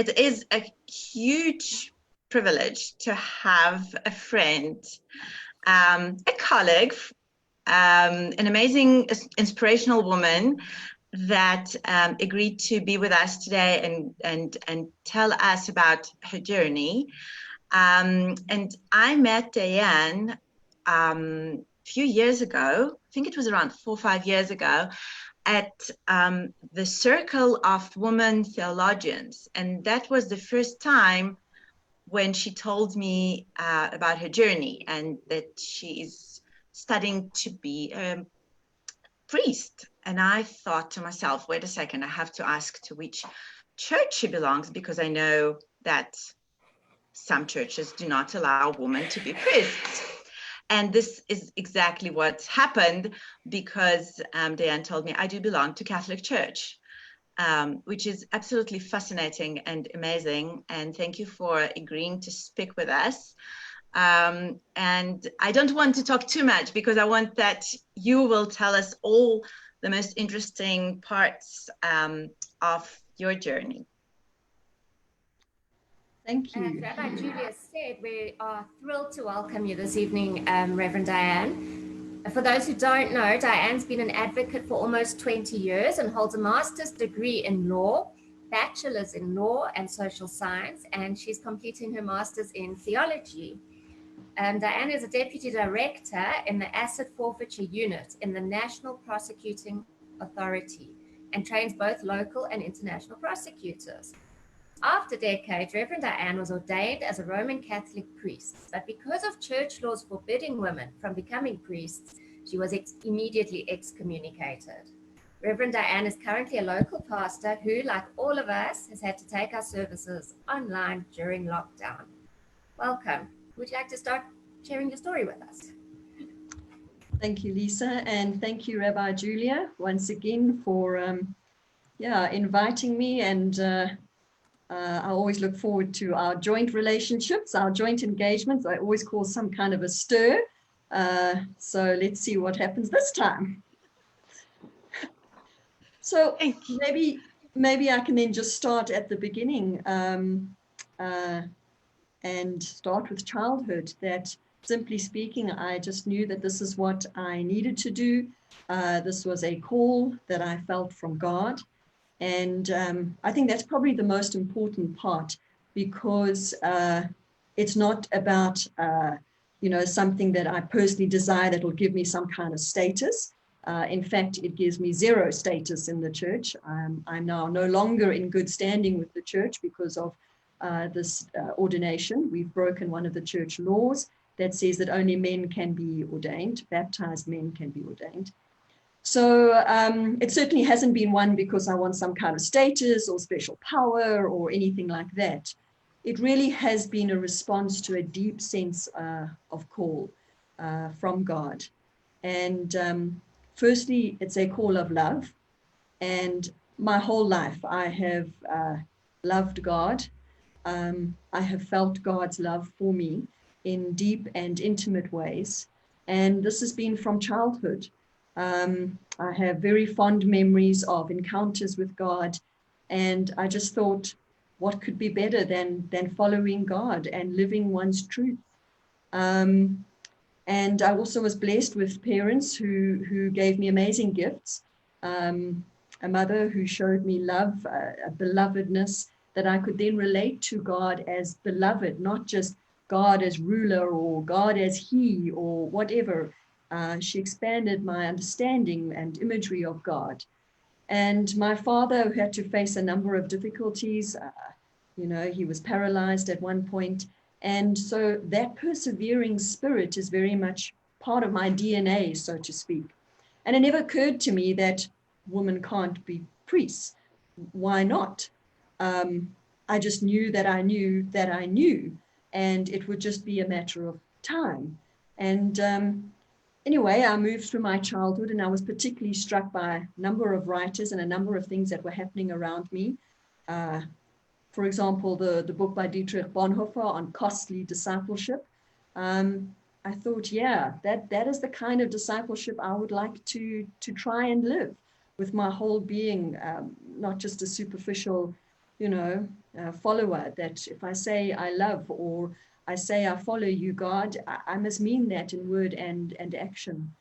it is a huge privilege to have a friend, a colleague, an amazing, inspirational woman that agreed to be with us today and tell us about her journey. And I met Dianne a few years ago. I think it was around 4 or 5 years ago, at the Circle of Women Theologians. And that was the first time when she told me about her journey and that she is studying to be a priest. And I thought to myself, wait a second, I have to ask to which church she belongs, because I know that some churches do not allow women to be priests. And this is exactly what happened, because Dianne told me I do belong to Catholic Church, which is absolutely fascinating and amazing. And thank you for agreeing to speak with us. And I don't want to talk too much, because I want that you will tell us all the most interesting parts of your journey. Thank you. As Rabbi Julia said, we are thrilled to welcome you this evening, Reverend Dianne. For those who don't know, Dianne's been an advocate for almost 20 years and holds a master's degree in law, bachelor's in law and social science, and she's completing her master's in theology. Dianne is a deputy director in the Asset Forfeiture Unit in the National Prosecuting Authority and trains both local and international prosecutors. After decades, Reverend Dianne was ordained as a Roman Catholic priest, but because of church laws forbidding women from becoming priests, she was immediately excommunicated. Reverend Dianne is currently a local pastor who, like all of us, has had to take our services online during lockdown. Welcome. Would you like to start sharing your story with us? Thank you, Lisa, and thank you, Rabbi Julia, once again for inviting me. And I always look forward to our joint relationships, our joint engagements. I always call some kind of a stir. So let's see what happens this time. So maybe I can then just start at the beginning and start with childhood. That, simply speaking, I just knew that this is what I needed to do. This was a call that I felt from God. And I think that's probably the most important part, because it's not about, something that I personally desire that will give me some kind of status. In fact, it gives me zero status in the church. I'm now no longer in good standing with the church because of this ordination. We've broken one of the church laws that says that only men can be ordained, baptized men can be ordained. So it certainly hasn't been one because I want some kind of status or special power or anything like that. It really has been a response to a deep sense of call from God. And firstly, it's a call of love. And my whole life, I have loved God. I have felt God's love for me in deep and intimate ways. And this has been from childhood. I have very fond memories of encounters with God, and I just thought, what could be better than following God and living one's truth? And I also was blessed with parents who gave me amazing gifts. A mother who showed me love, a belovedness that I could then relate to God as beloved, not just God as ruler or God as he or whatever. She expanded my understanding and imagery of God. And my father, who had to face a number of difficulties, he was paralyzed at one point. And so that persevering spirit is very much part of my DNA, so to speak. And it never occurred to me that women can't be priests. Why not? I just knew that I knew that I knew, and it would just be a matter of time. And anyway, I moved through my childhood, and I was particularly struck by a number of writers and a number of things that were happening around me. For example, the book by Dietrich Bonhoeffer on costly discipleship. I thought, that is the kind of discipleship I would like to try and live with my whole being, not just a superficial, follower, that if I say I love, or I say I follow you, God, I must mean that in word and action.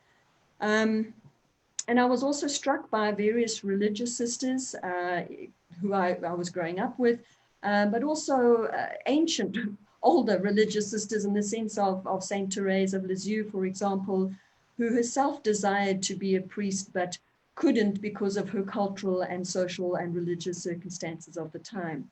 And I was also struck by various religious sisters who I was growing up with, but also ancient, older religious sisters, in the sense of Saint Therese of Lisieux, for example, who herself desired to be a priest, but couldn't because of her cultural and social and religious circumstances of the time.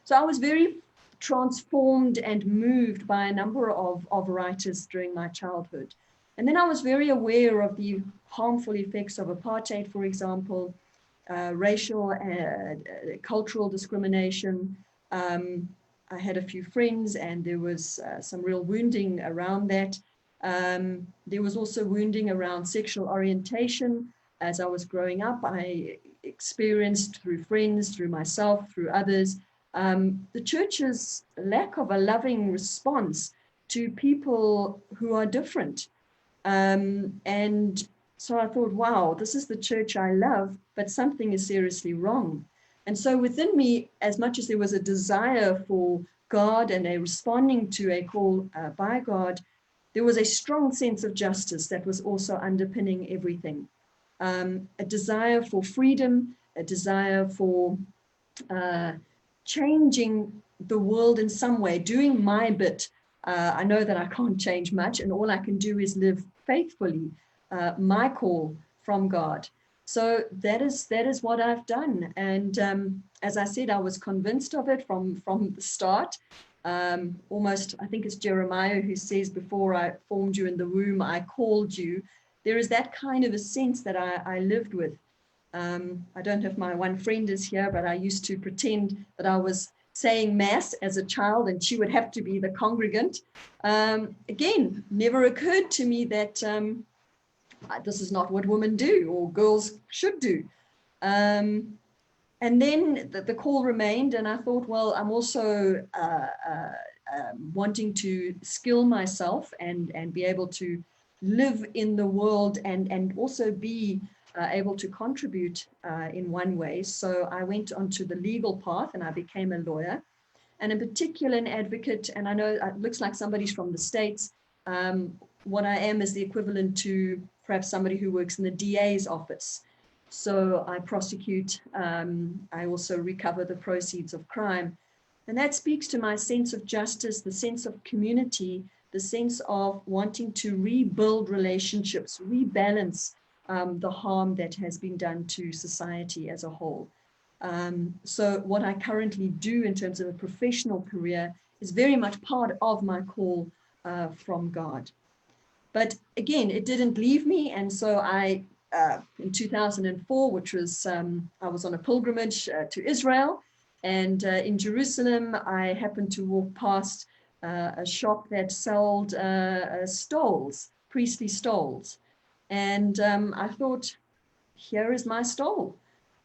So I was very transformed and moved by a number of writers during my childhood. And then I was very aware of the harmful effects of apartheid, for example, racial, cultural discrimination. I had a few friends, and there was some real wounding around that. There was also wounding around sexual orientation. As I was growing up, I experienced through friends, through myself, through others, the church's lack of a loving response to people who are different. And so I thought, wow, this is the church I love, but something is seriously wrong. And so within me, as much as there was a desire for God and a responding to a call by God, there was a strong sense of justice that was also underpinning everything. A desire for freedom, a desire for changing the world in some way, doing my bit. I know that I can't change much, and all I can do is live faithfully my call from God. So that is what I've done. And as I said, I was convinced of it from the start. Almost, I think it's Jeremiah who says, before I formed you in the womb, I called you. There is that kind of a sense that I lived with. I don't have my one friend is here, but I used to pretend that I was saying mass as a child, and she would have to be the congregant. Again, never occurred to me that this is not what women do or girls should do. And then the call remained, and I thought, well, I'm also wanting to skill myself and be able to live in the world and also be able to contribute in one way. So I went onto the legal path, and I became a lawyer, and in particular an advocate. And I know it looks like somebody's from the States. What I am is the equivalent to perhaps somebody who works in the DA's office. So I prosecute, I also recover the proceeds of crime. And that speaks to my sense of justice, the sense of community, the sense of wanting to rebuild relationships, rebalance the harm that has been done to society as a whole. So what I currently do in terms of a professional career is very much part of my call from God. But again, it didn't leave me. And so I, in 2004, which was, I was on a pilgrimage to Israel. And in Jerusalem, I happened to walk past a shop that sold stoles, priestly stoles. And I thought, here is my stole.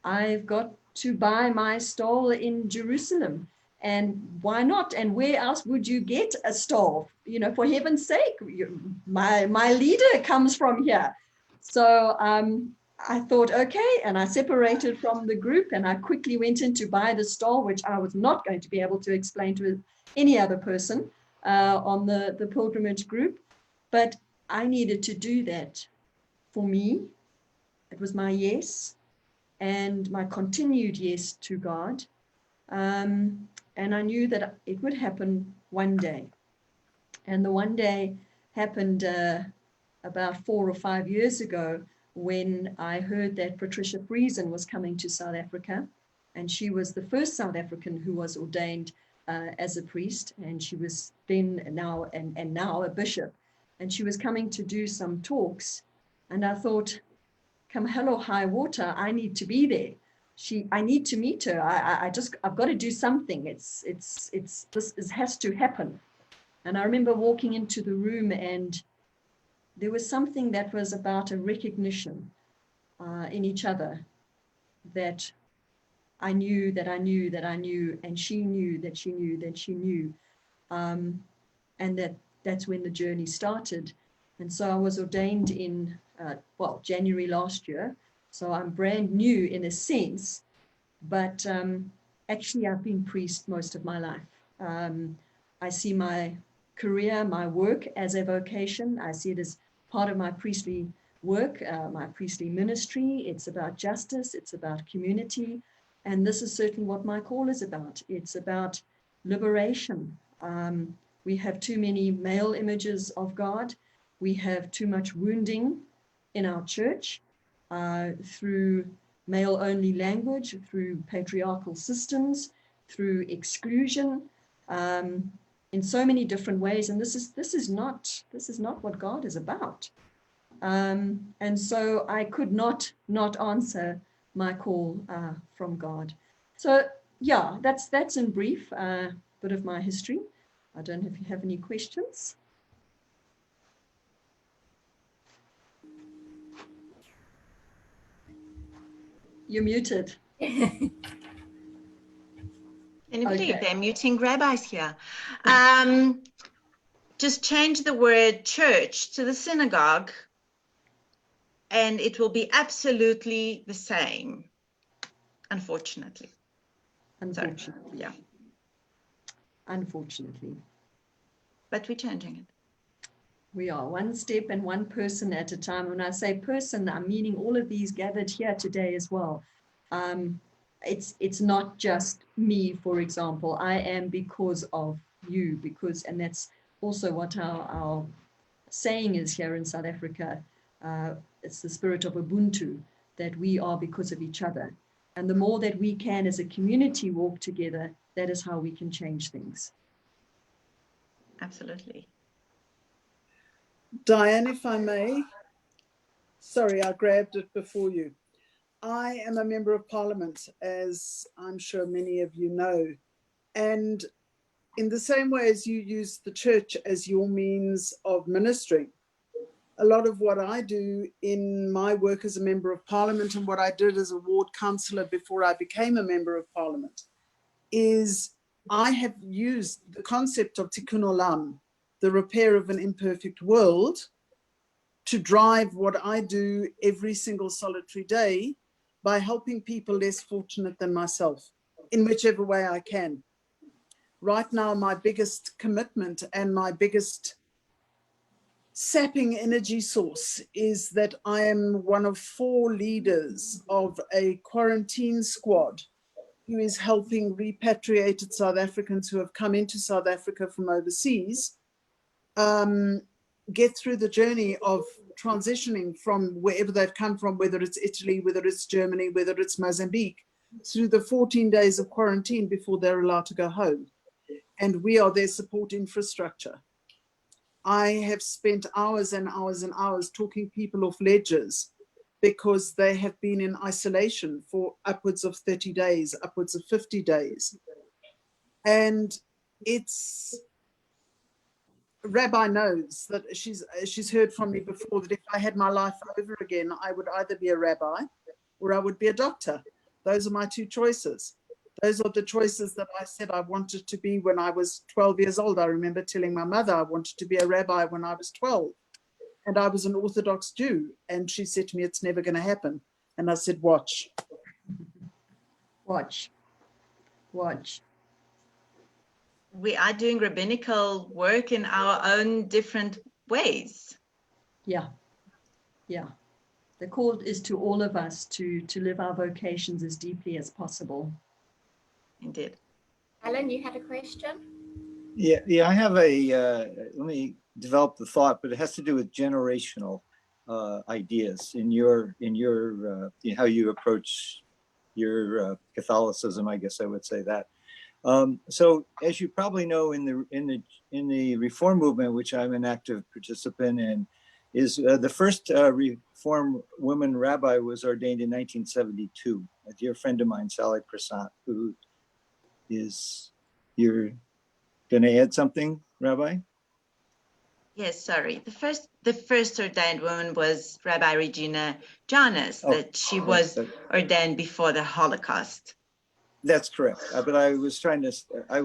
I've got to buy my stole in Jerusalem. And why not? And where else would you get a stole? You know, for heaven's sake, my leader comes from here. So I thought, okay, and I separated from the group, and I quickly went in to buy the stole, which I was not going to be able to explain to any other person on the pilgrimage group. But I needed to do that for me. It was my yes, and my continued yes to God. And I knew that it would happen one day. And the one day happened about 4 or 5 years ago, when I heard that Patricia Friesen was coming to South Africa. And she was the first South African who was ordained as a priest. And she was then now and now a bishop. And she was coming to do some talks. And I thought, come hell or high water, I need to be there. I need to meet her. I've got to do something. This has to happen. And I remember walking into the room, and there was something that was about a recognition in each other, that I knew that I knew that I knew, and she knew that she knew that she knew. And that's when the journey started. And so I was ordained in, January last year. So I'm brand new in a sense, but Actually, I've been priest most of my life. I see my career, my work as a vocation. I see it as part of my priestly work, my priestly ministry. It's about justice, it's about community. And this is certainly what my call is about. It's about liberation. We have too many male images of God. We have too much wounding in our church through male-only language, through patriarchal systems, through exclusion, in so many different ways. And this is not what God is about. And so I could not answer my call from God. So yeah, that's in brief a bit of my history. I don't know if you have any questions. You're muted. Can you believe they're muting rabbis here? Just change the word church to the synagogue, and it will be absolutely the same, unfortunately. Unfortunately. So, yeah. Unfortunately. But we're changing it. We are one step and one person at a time. When I say person, I'm meaning all of these gathered here today as well. It's not just me, for example. I am because of you, and that's also what our saying is here in South Africa. It's the spirit of Ubuntu, that we are because of each other. And the more that we can as a community walk together, that is how we can change things. Absolutely. Dianne, if I may. Sorry, I grabbed it before you. I am a member of Parliament, as I'm sure many of you know. And in the same way as you use the church as your means of ministering, a lot of what I do in my work as a member of Parliament and what I did as a ward councillor before I became a member of Parliament is I have used the concept of tikkun olam, the repair of an imperfect world, to drive what I do every single solitary day by helping people less fortunate than myself in whichever way I can. Right now, my biggest commitment and my biggest sapping energy source is that I am one of 4 leaders of a quarantine squad who is helping repatriated South Africans who have come into South Africa from overseas get through the journey of transitioning from wherever they've come from, whether it's Italy, whether it's Germany, whether it's Mozambique, through the 14 days of quarantine before they're allowed to go home. And we are their support infrastructure. I have spent hours and hours and hours talking people off ledges because they have been in isolation for upwards of 30 days, upwards of 50 days. And it's, Rabbi knows that she's heard from me before that if I had my life over again, I would either be a rabbi or I would be a doctor. Those are my 2 choices. Those are the choices that I said I wanted to be when I was 12 years old. I remember telling my mother I wanted to be a rabbi when I was 12. And I was an Orthodox Jew. And she said to me, it's never going to happen. And I said, watch. Watch. Watch. We are doing rabbinical work in our own different ways. Yeah. Yeah. The call is to all of us to live our vocations as deeply as possible. Indeed. Alan, you had a question? Yeah, I have let me develop the thought, but it has to do with generational ideas in your how you approach your Catholicism, I guess I would say that. So as you probably know, in the Reform movement, which I'm an active participant in, is the first Reform woman rabbi was ordained in 1972. A dear friend of mine, Sally Prasant, who is, you're going to add something, Rabbi? Yes, sorry. The first ordained woman was Rabbi Regina Jonas, that she was ordained before the Holocaust. That's correct. But I was trying to,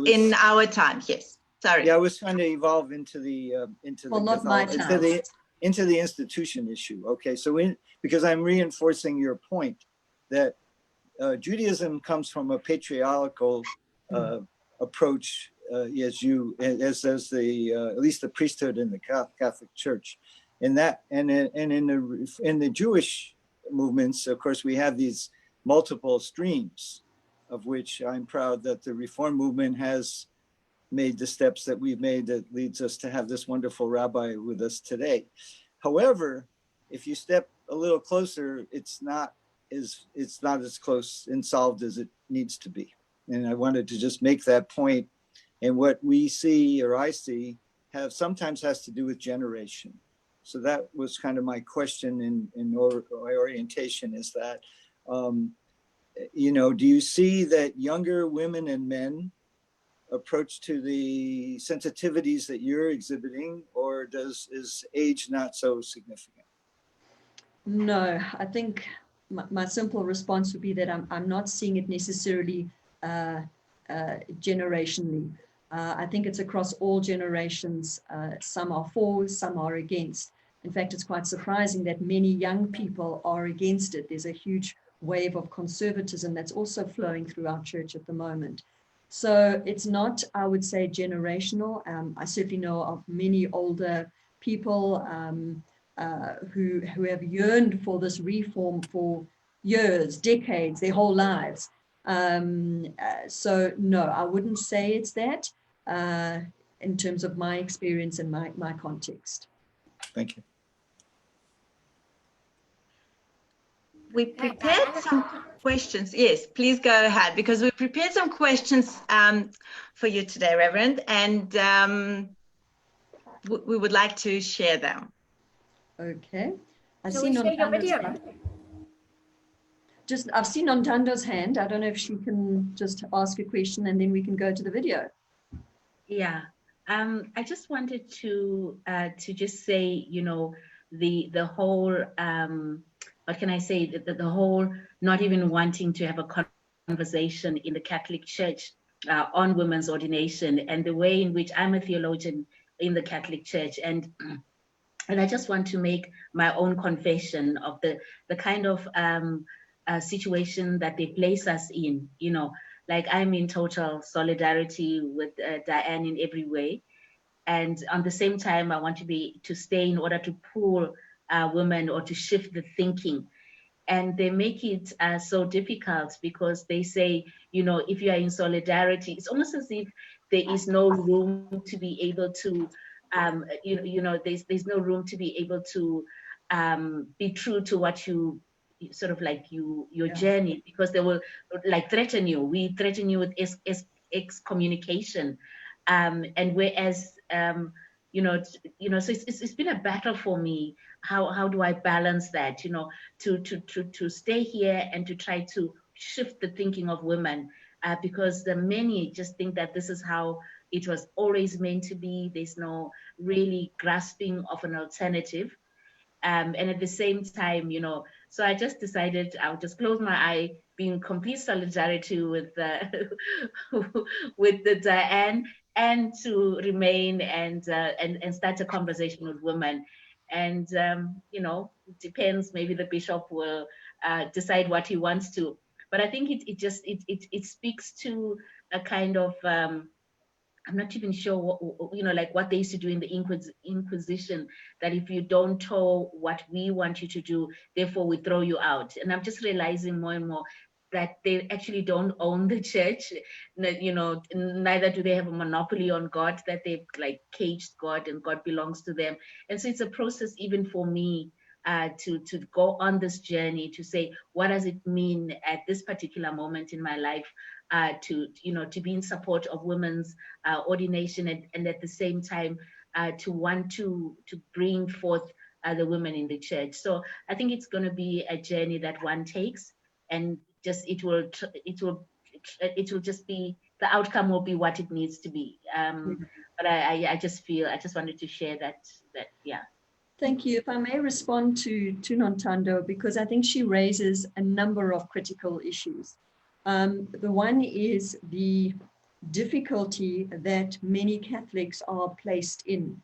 in our time, yes. Sorry. Yeah, I was trying to evolve into the well, not my time. into the institution issue. Okay, so because I'm reinforcing your point that Judaism comes from a patriarchal approach, as does the at least the priesthood in the Catholic Church, in the Jewish movements, of course, we have these multiple streams, of which I'm proud that the Reform movement has made the steps that we've made that leads us to have this wonderful rabbi with us today. However, if you step a little closer, it's not as close and solved as it needs to be. And I wanted to just make that point. And what we see, or I see, sometimes has to do with generation. So that was kind of my question in orientation, is that, do you see that younger women and men approach to the sensitivities that you're exhibiting, or is age not so significant? No, I think my simple response would be that I'm not seeing it necessarily generationally. I think it's across all generations. Some are for, some are against. In fact, it's quite surprising that many young people are against it. There's a huge wave of conservatism that's also flowing through our church at the moment. So it's not, I would say, generational. I certainly know of many older people who have yearned for this reform for years, decades, their whole lives. So no, I wouldn't say it's that in terms of my experience and my context. Thank you. We prepared some questions. Yes, please go ahead, because we prepared some questions for you today, Reverend, and we would like to share them. Okay. I've seen Nontando's hand. I don't know if she can just ask a question and then we can go to the video. Yeah, I just wanted to just say, the whole, what can I say, the whole not even wanting to have a conversation in the Catholic Church on women's ordination, and the way in which I'm a theologian in the Catholic Church, and I just want to make my own confession of the kind of situation that they place us in. Like, I'm in total solidarity with Dianne in every way. And on the same time, I want to stay in order to pull women or to shift the thinking. And they make it so difficult because they say, if you are in solidarity, it's almost as if there is no room to be able to, there's no room to be able to be true to what you sort of like your journey, because they will like threaten you. We threaten you with excommunication, and whereas so it's been a battle for me. How do I balance that? To stay here and to try to shift the thinking of women, because the many just think that this is how it was always meant to be. There's no really grasping of an alternative. And at the same time, so I just decided I'll just close my eye, be in complete solidarity with the Dianne, and to remain and start a conversation with women. And it depends. Maybe the bishop will decide what he wants to. But I think it speaks to a kind of I'm not even sure what they used to do in the Inquisition, that if you don't toe what we want you to do, therefore we throw you out. And I'm just realizing more and more that they actually don't own the church. Neither do they have a monopoly on God, that they've like caged God and God belongs to them. And so it's a process even for me to go on this journey, to say, what does it mean at this particular moment in my life to be in support of women's ordination, and at the same time to want to bring forth the women in the church. So I think it's going to be a journey that one takes, and just it will just be, the outcome will be what it needs to be. But I just wanted to share that yeah. Thank you. If I may respond to Nontando, because I think she raises a number of critical issues. The one is the difficulty that many Catholics are placed in.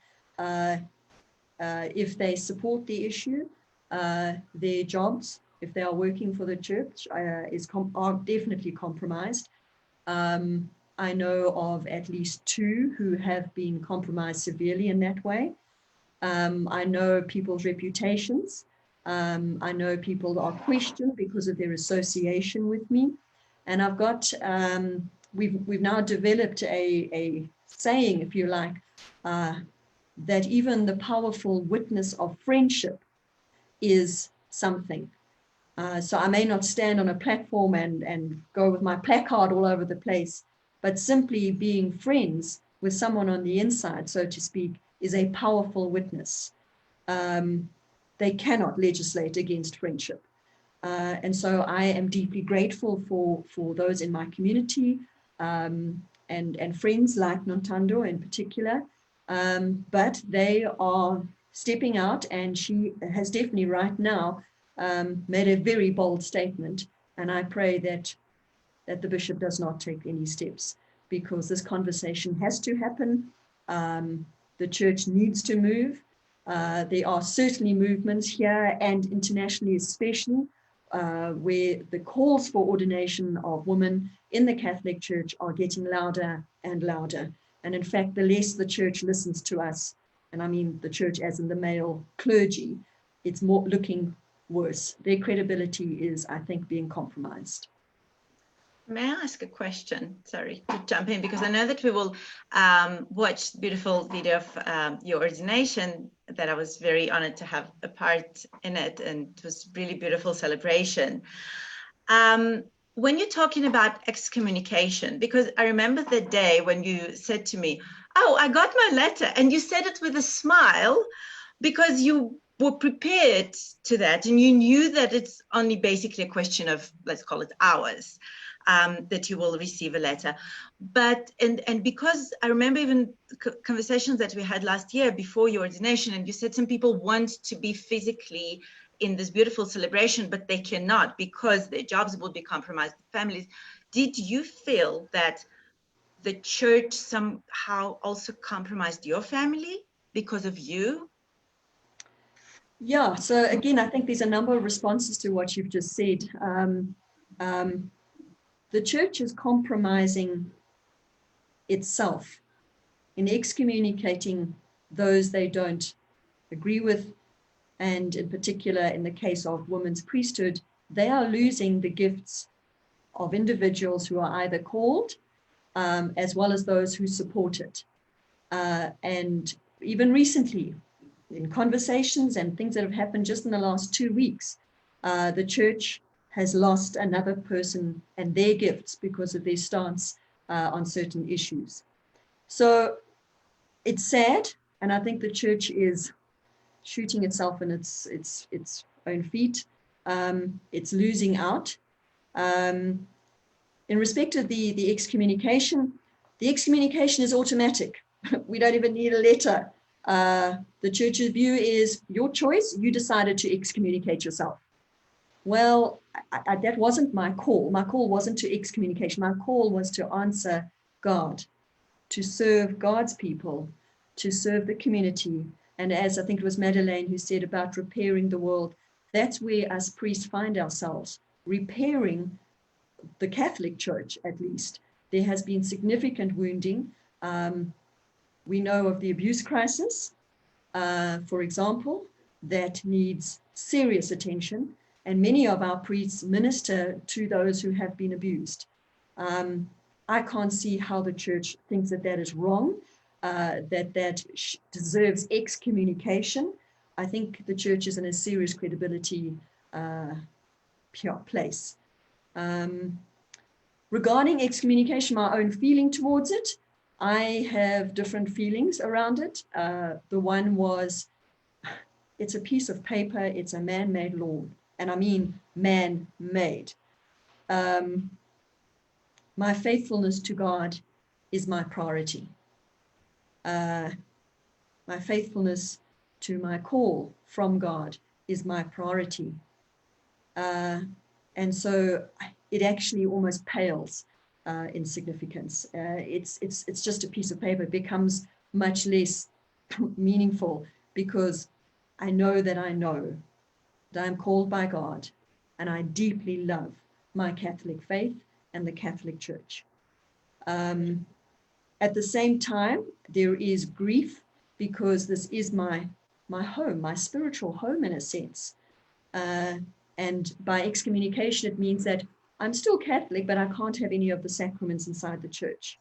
If they support the issue, their jobs if they are working for the church, are definitely compromised. I know of at least 2 who have been compromised severely in that way. I know people's reputations. I know people are questioned because of their association with me. And I've got, we've now developed a saying, if you like, that even the powerful witness of friendship is something. So I may not stand on a platform and go with my placard all over the place, but simply being friends with someone on the inside, so to speak, is a powerful witness. They cannot legislate against friendship. And so I am deeply grateful for those in my community and friends like Nontando in particular. But they are stepping out, and she has definitely right now made a very bold statement. And I pray that the bishop does not take any steps, because this conversation has to happen. The church needs to move. There are certainly movements here and internationally especially where the calls for ordination of women in the Catholic Church are getting louder and louder. And in fact, the less the church listens to us, and I mean the church as in the male clergy, it's more looking worse. Their credibility is, I think, being compromised. May I ask a question? Sorry to jump in, because I know that we will watch the beautiful video of your ordination that I was very honored to have a part in it, and it was really beautiful celebration. When you're talking about excommunication, because I remember the day when you said to me, "Oh, I got my letter," and you said it with a smile because you were prepared to that, and you knew that it's only basically a question of, let's call it hours. That you will receive a letter. But, and because I remember even conversations that we had last year before your ordination, and you said some people want to be physically in this beautiful celebration, but they cannot because their jobs will be compromised, families. Did you feel that the church somehow also compromised your family because of you? Yeah, so again, I think there's a number of responses to what you've just said. The church is compromising itself in excommunicating those they don't agree with. And in particular, in the case of women's priesthood, they are losing the gifts of individuals who are either called as well as those who support it. And even recently, in conversations and things that have happened just in the last 2 weeks, the church has lost another person and their gifts because of their stance on certain issues. So it's sad, and I think the church is shooting itself in its own feet. It's losing out. In respect of the excommunication is automatic. We don't even need a letter. The church's view is your choice. You decided to excommunicate yourself. Well, that wasn't my call. My call wasn't to excommunication. My call was to answer God, to serve God's people, to serve the community. And as I think it was Madeleine who said about repairing the world, that's where us priests find ourselves, repairing the Catholic Church, at least. There has been significant wounding. We know of the abuse crisis, for example, that needs serious attention. And many of our priests minister to those who have been abused. I can't see how the church thinks that is wrong, that deserves excommunication. I think the church is in a serious credibility place. Regarding excommunication, my own feeling towards it, I have different feelings around it. The one was, it's a piece of paper, it's a man-made law. And I mean man-made. My faithfulness to God is my priority. My faithfulness to my call from God is my priority. And so it actually almost pales in significance. It's just a piece of paper. It becomes much less meaningful because I know that I'm called by God and I deeply love my Catholic faith and the Catholic Church. At the same time, there is grief because this is my home, my spiritual home in a sense. And by excommunication, it means that I'm still Catholic, but I can't have any of the sacraments inside the church.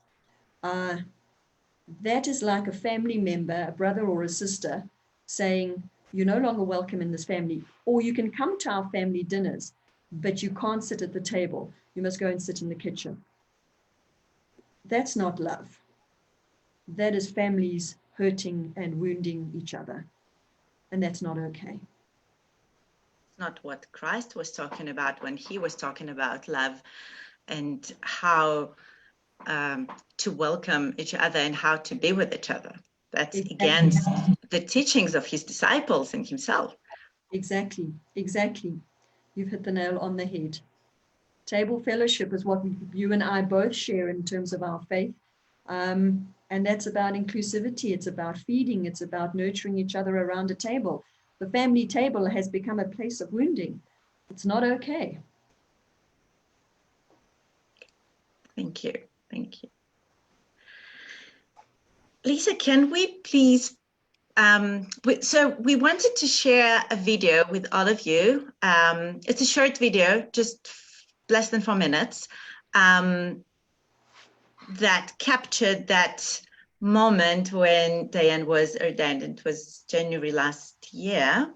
That is like a family member, a brother or a sister, saying, you're no longer welcome in this family, or you can come to our family dinners, but you can't sit at the table. You must go and sit in the kitchen. That's not love. That is families hurting and wounding each other. And that's not okay. It's not what Christ was talking about when he was talking about love and how to welcome each other and how to be with each other. That's against the teachings of his disciples and himself. Exactly. You've hit the nail on the head. Table fellowship is what you and I both share in terms of our faith. And that's about inclusivity. It's about feeding. It's about nurturing each other around a table. The family table has become a place of wounding. It's not okay. Thank you. Lisa, can we please, so we wanted to share a video with all of you. It's a short video, just less than 4 minutes, that captured that moment when Dianne was ordained. It was January last year.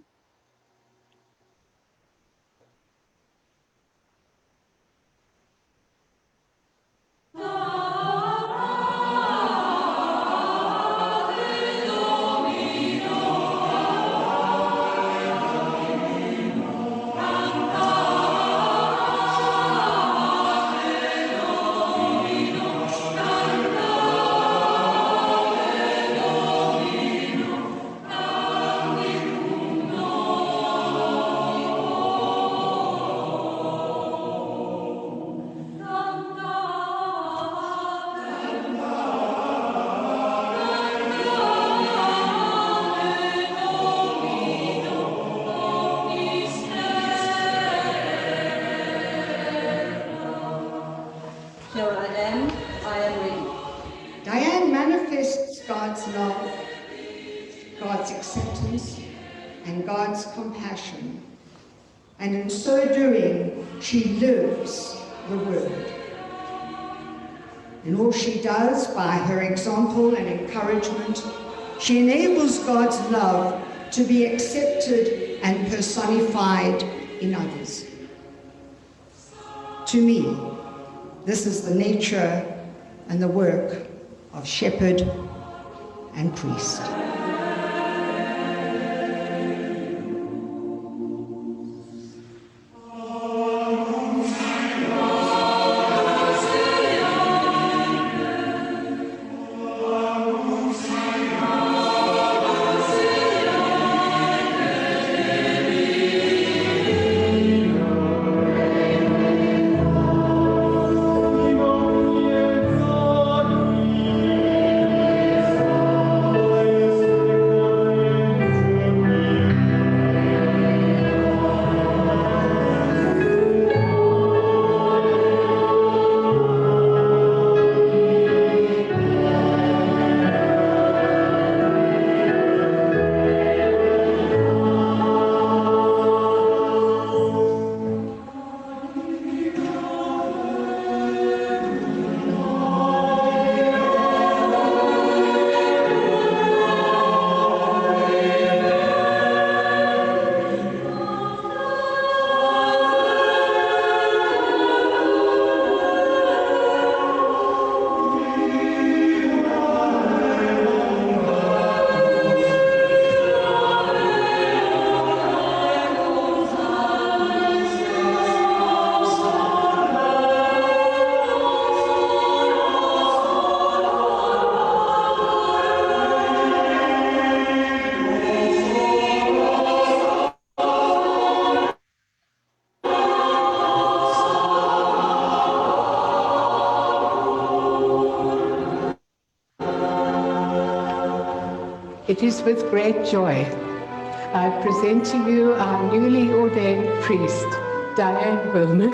Here I am ready. Dianne manifests God's love, God's acceptance, and God's compassion. And in so doing, she lives the word. In all she does, by her example and encouragement, she enables God's love to be accepted and personified in others. To me, this is the nature and the work of shepherd and priest. It is with great joy I present to you our newly ordained priest, Dianne Willman.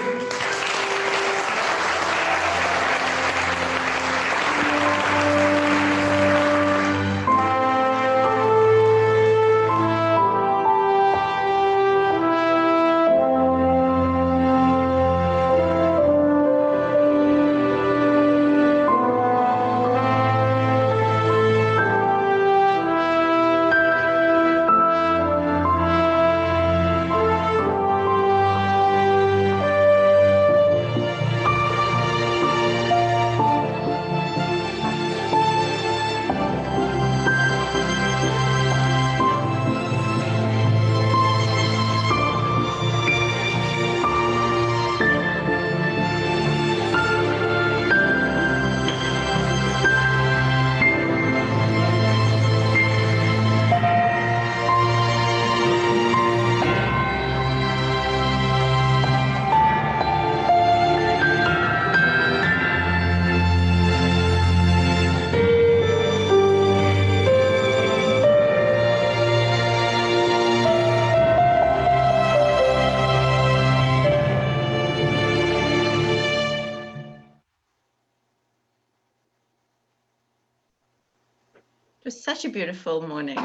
It was such a beautiful morning.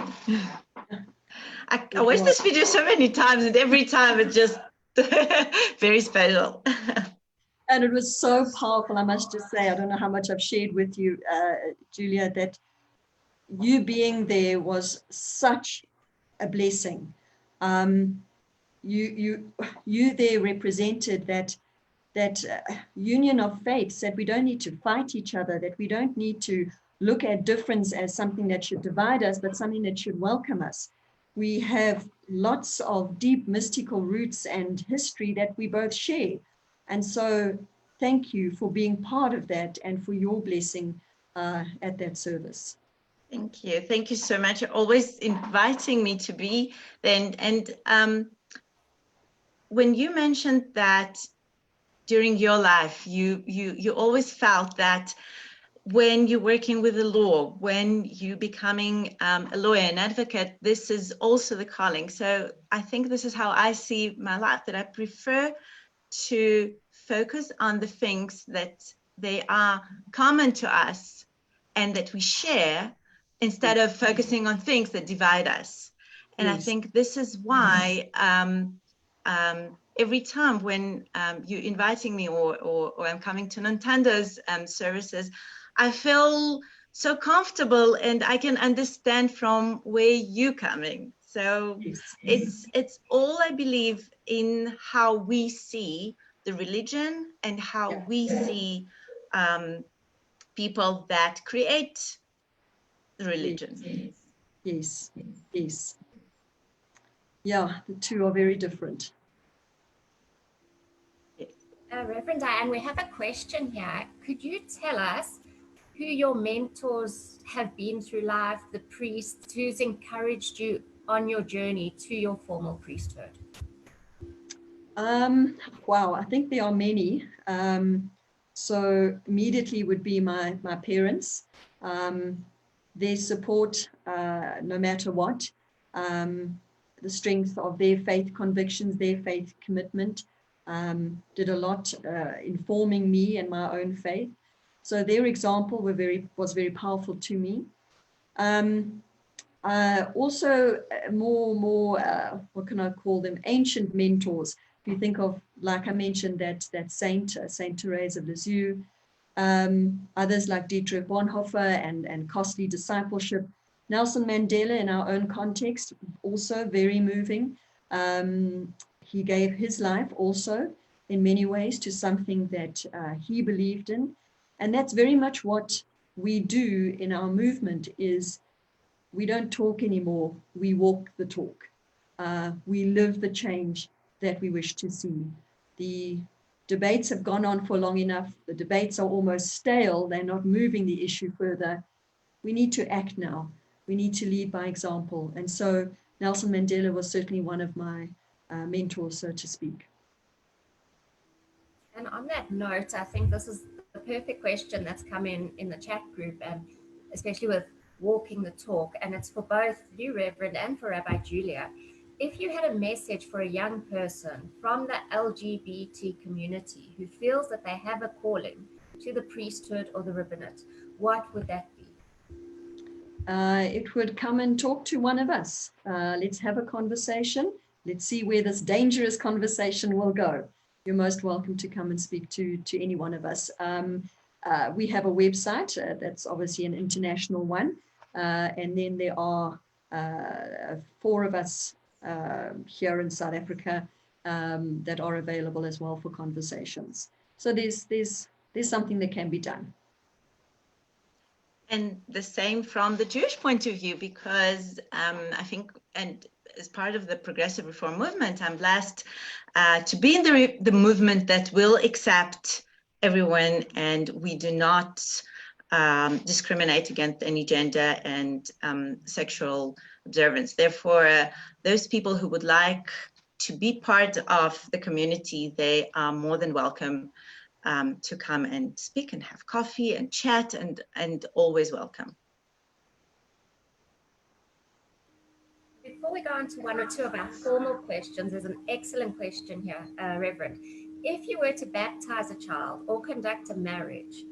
I watched this video so many times, and every time it's just very special. And it was so powerful, I must just say. I don't know how much I've shared with you, Julia, that you being there was such a blessing. You there represented that union of faiths, that we don't need to fight each other, that we don't need to look at difference as something that should divide us, but something that should welcome us. We have lots of deep mystical roots and history that we both share. And so thank you for being part of that and for your blessing at that service. Thank you. Thank you so much. You're always inviting me to be there. And when you mentioned that during your life, you always felt that when you're working with the law, when you're becoming a lawyer, an advocate, this is also the calling. So I think this is how I see my life, that I prefer to focus on the things that they are common to us and that we share, instead of focusing on things that divide us. And I think this is why every time when you're inviting me or I'm coming to Nantando's services, I feel so comfortable and I can understand from where you're coming. So it's all, I believe, in how we see the religion and how we see people that create the religion. Yes. Yeah, the two are very different. Reverend Dianne, we have a question here. Could you tell us who your mentors have been through life, the priests who's encouraged you on your journey to your formal priesthood? Wow, I think there are many. So immediately would be my parents, their support no matter what, the strength of their faith convictions, their faith commitment, did a lot informing me and my own faith. So their example was very powerful to me. Also more what can I call them, ancient mentors. If you think of, like I mentioned, that Saint Therese of Lisieux, others like Dietrich Bonhoeffer and costly discipleship. Nelson Mandela, in our own context, also very moving. He gave his life also in many ways to something that he believed in. And that's very much what we do in our movement, is we don't talk anymore, we walk the talk. We live the change that we wish to see. The debates have gone on for long enough. The debates are almost stale. They're not moving the issue further. We need to act now. We need to lead by example. And so Nelson Mandela was certainly one of my mentors, so to speak. And on that note, I think this is the perfect question that's come in the chat group, and especially with walking the talk, and it's for both you, Reverend, and for Rabbi Julia. if you had a message for a young person from the LGBT community who feels that they have a calling to the priesthood or the rabbinate, what would that be? It would come and talk to one of us. Let's have a conversation. Let's see where this dangerous conversation will go. You're most welcome to come and speak to any one of us. We have a website that's obviously an international one. And then there are 4 of us here in South Africa that are available as well for conversations. So there's something that can be done. And the same from the Jewish point of view, because I think, and as part of the progressive reform movement, I'm blessed to be in the movement that will accept everyone, and we do not discriminate against any gender and sexual observance. Therefore, those people who would like to be part of the community, they are more than welcome to come and speak and have coffee and chat, and always welcome. Before we go on to 1 or 2 of our formal questions, there's an excellent question here, Reverend. If you were to baptize a child or conduct a marriage,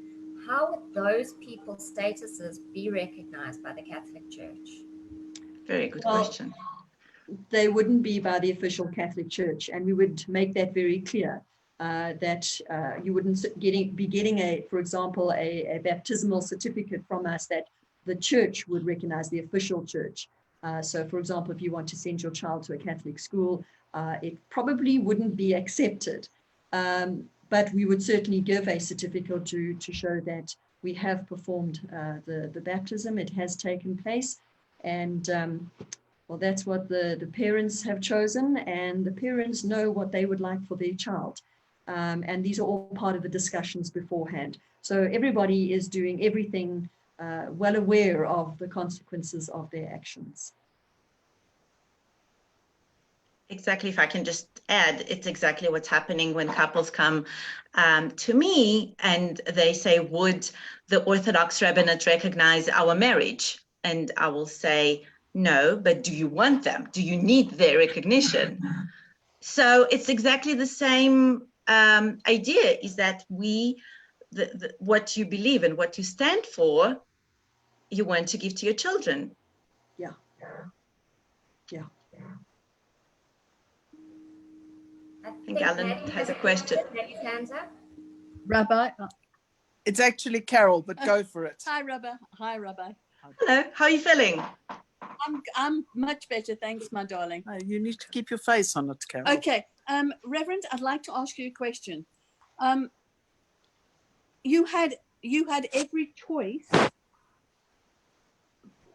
how would those people's statuses be recognized by the Catholic Church? Very good question. They wouldn't be by the official Catholic Church, and we would make that very clear. That you wouldn't be getting for example, a baptismal certificate from us that the church would recognize, the official church. So, for example, if you want to send your child to a Catholic school, it probably wouldn't be accepted. But we would certainly give a certificate to show that we have performed the baptism. It has taken place. And well, that's what the parents have chosen, and the parents know what they would like for their child. And these are all part of the discussions beforehand. So everybody is doing everything well aware of the consequences of their actions. Exactly. If I can just add, it's exactly what's happening when couples come to me and they say, would the Orthodox rabbinate recognize our marriage? And I will say, no, but do you want them? Do you need their recognition? So it's exactly the same idea, is that what you believe and what you stand for, you want to give to your children. Yeah. Yeah. I think Alan has a question. Rabbi? It's actually Carol, but go for it. Hi, Rabbi. Hi, Rabbi. Hello, how are you feeling? I'm much better, thanks, my darling. You need to keep your face on it, Carol. Okay, Reverend, I'd like to ask you a question. You had every choice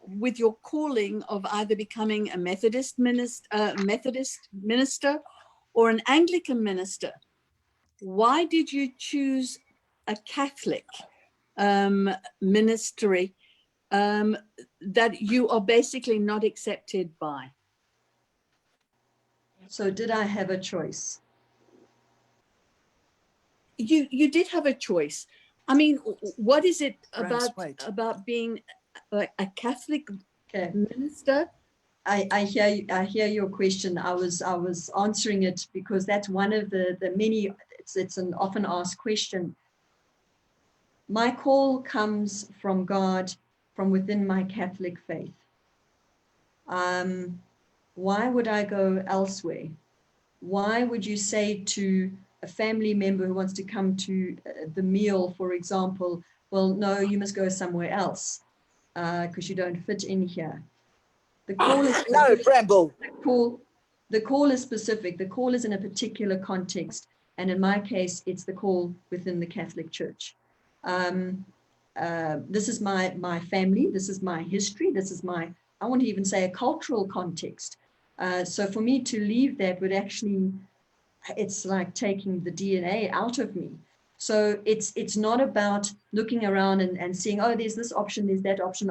with your calling of either becoming a Methodist minister or an Anglican minister. Why did you choose a Catholic ministry that you are basically not accepted by? So did I have a choice? You did have a choice. I mean, what is it about being a Catholic minister? I hear your question. I was answering it because that's one of the many. It's an often asked question. My call comes from God, from within my Catholic faith. Why would I go elsewhere? Why would you say to a family member who wants to come to the meal, for example, well, no, you must go somewhere else because you don't fit in here? The call is no, Bramble. The call is specific. The call is in a particular context. And in my case, it's the call within the Catholic Church. This is my family. This is my history. This is I want to even say a cultural context. So for me to leave that would actually, it's like taking the DNA out of me. So it's not about looking around and seeing, oh, there's this option, there's that option,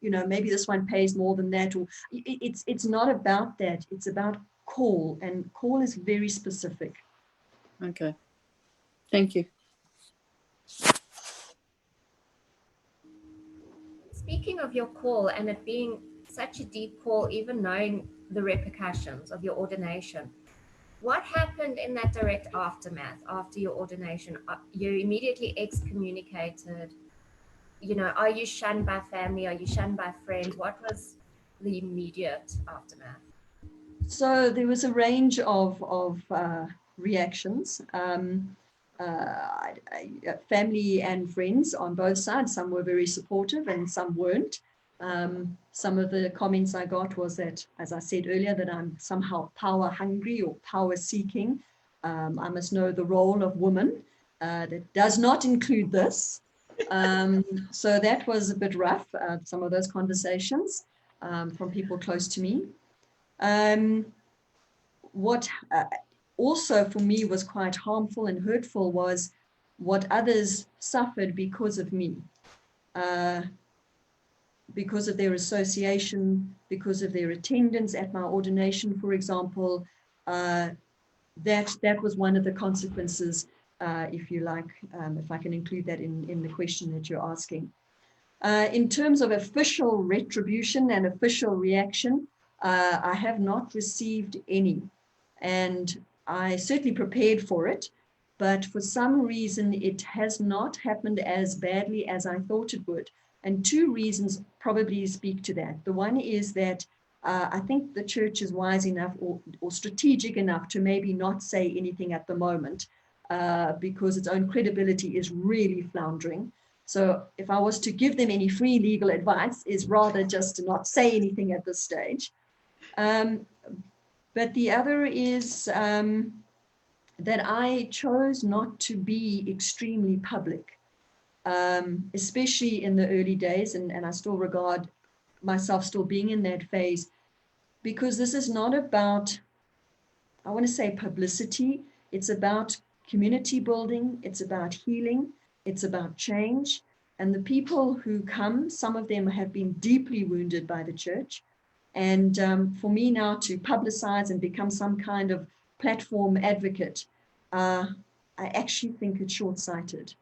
maybe this one pays more than that. Or it's not about that. It's about call, and call is very specific. Okay, thank you. Speaking of your call and it being such a deep call, even knowing the repercussions of your ordination. What happened in that direct aftermath after your ordination? You're immediately excommunicated. You know, are you shunned by family? Are you shunned by friends? What was the immediate aftermath? So there was a range of reactions. Family and friends on both sides. Some were very supportive and some weren't. Some of the comments I got was that, as I said earlier, that I'm somehow power hungry or power seeking. I must know the role of woman. That does not include this. So that was a bit rough, some of those conversations from people close to me. What also for me was quite harmful and hurtful was what others suffered because of me, because of their association, because of their attendance at my ordination, for example. That was one of the consequences, if you like, if I can include that in the question that you're asking. In terms of official retribution and official reaction, I have not received any, and I certainly prepared for it, but for some reason it has not happened as badly as I thought it would. And two reasons probably speak to that. The one is that I think the church is wise enough or strategic enough to maybe not say anything at the moment because its own credibility is really floundering. So if I was to give them any free legal advice, is rather just to not say anything at this stage. But the other is that I chose not to be extremely public, especially in the early days, and I still regard myself still being in that phase, because this is not about, I want to say, publicity. It's about community building. It's about healing. It's about change. And the people who come, some of them have been deeply wounded by the church. And for me now to publicize and become some kind of platform advocate, I actually think it's short-sighted.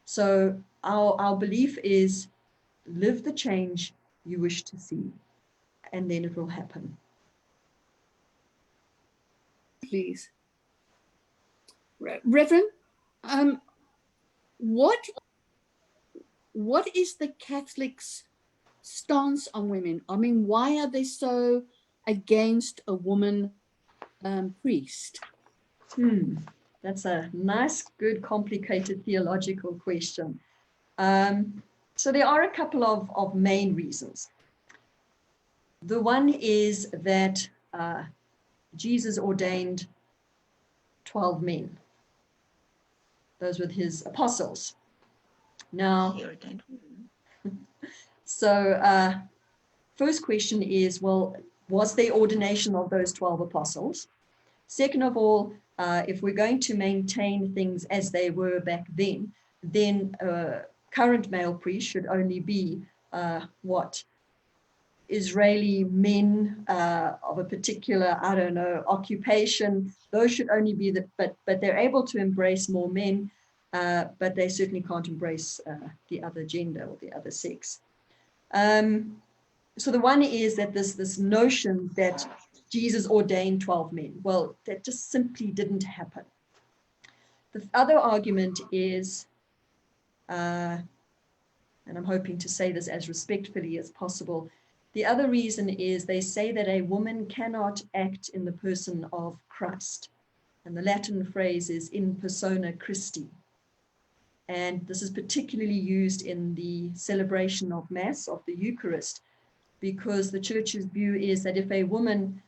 So our belief is live the change you wish to see, and then it will happen. Please. Reverend, what is the Catholics' stance on women? I mean, why are they so against a woman priest? That's a nice, good, complicated theological question. So there are a couple of main reasons. The one is that Jesus ordained 12 men. Those were his apostles. Now, so first question is, well, was there ordination of those 12 apostles? Second of all, if we're going to maintain things as they were back then current male priests should only be Israeli men of a particular, I don't know, occupation. Those should only be but they're able to embrace more men, but they certainly can't embrace the other gender or the other sex. So the one is that this notion that Jesus ordained 12 men. Well, that just simply didn't happen. The other argument is, and I'm hoping to say this as respectfully as possible, the other reason is they say that a woman cannot act in the person of Christ. And the Latin phrase is in persona Christi. And this is particularly used in the celebration of Mass, of the Eucharist, because the church's view is that if a woman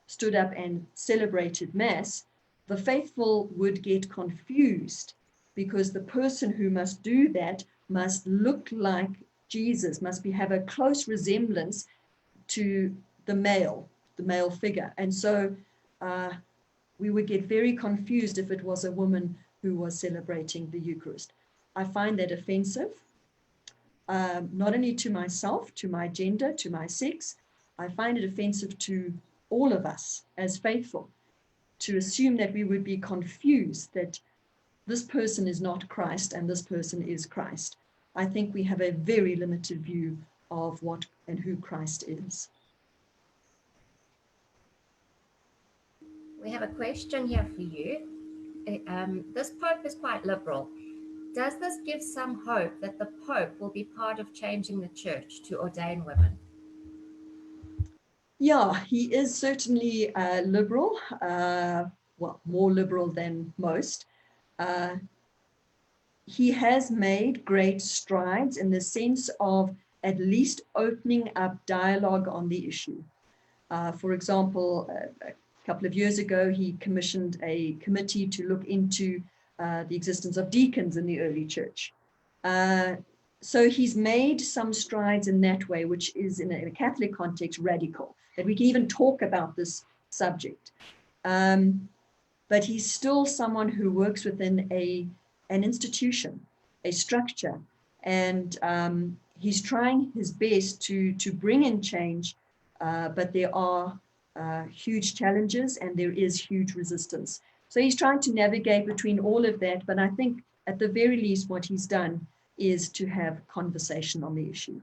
stood up and celebrated Mass, the faithful would get confused because the person who must do that must look like Jesus, must have a close resemblance to the male figure. And so we would get very confused if it was a woman who was celebrating the Eucharist. I find that offensive, not only to myself, to my gender, to my sex. I find it offensive to all of us as faithful to assume that we would be confused that this person is not Christ and this person is Christ. I think we have a very limited view of what and who Christ is. We have a question here for you. This Pope is quite liberal. Does this give some hope that the Pope will be part of changing the church to ordain women? Yeah, he is certainly liberal, well, more liberal than most. He has made great strides in the sense of at least opening up dialogue on the issue. For example, a couple of years ago, he commissioned a committee to look into the existence of deacons in the early church. So he's made some strides in that way, which is in a Catholic context radical, that we can even talk about this subject. But he's still someone who works within an institution, a structure, and he's trying his best to bring in change, but there are huge challenges and there is huge resistance. So he's trying to navigate between all of that, but I think at the very least what he's done is to have conversation on the issue.